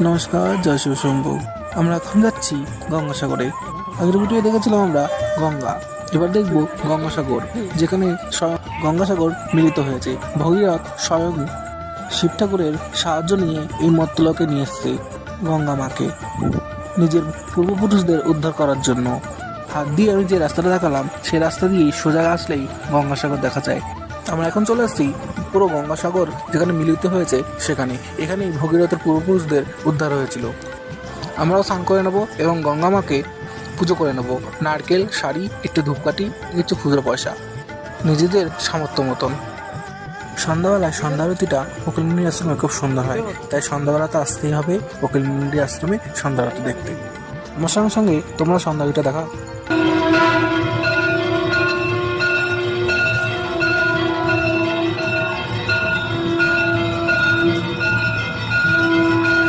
নমস্কার, জয় শিব শম্ভু। আমরা এখন যাচ্ছি গঙ্গাসাগরে। আগের ভিডিও দেখেছিলাম আমরা গঙ্গা, এবার দেখব গঙ্গাসাগর, যেখানে গঙ্গাসাগর মিলিত হয়েছে। ভগীরথ স্বয়ং শিব ঠাকুরের সাহায্য নিয়ে এই মর্তলোকে নিয়ে এসছে গঙ্গা মাকে নিজের পূর্বপুরুষদের উদ্ধার করার জন্য। হাত দিয়ে আমি যে রাস্তাটা দেখালাম সেই রাস্তা দিয়েই সোজা আসলেই গঙ্গাসাগর দেখা যায়। আমরা এখন চলে আসছি পুরো গঙ্গাসাগর যেখানে মিলিত হয়েছে সেখানে। এখানেই ভগীরথের পূর্বপুরুষদের উদ্ধার হয়েছিল। আমরাও স্নান করে নেবো এবং গঙ্গা মাকে পুজো করে নেবো। নারকেল, শাড়ি, একটু ধূপকাঠি, কিছু খুচরো পয়সা, নিজেদের সামর্থ্য মতন। সন্ধ্যাবেলায় সন্ধ্যা আরতিটা উকিলমুনির আশ্রমে খুব সুন্দর হয়, তাই সন্ধ্যাবেলাতে আসতেই হবে উকিলমুনির আশ্রমে সন্ধ্যা আরতি দেখতে। আমার সঙ্গে সঙ্গে তোমরা সন্ধ্যা আরতিটা দেখা।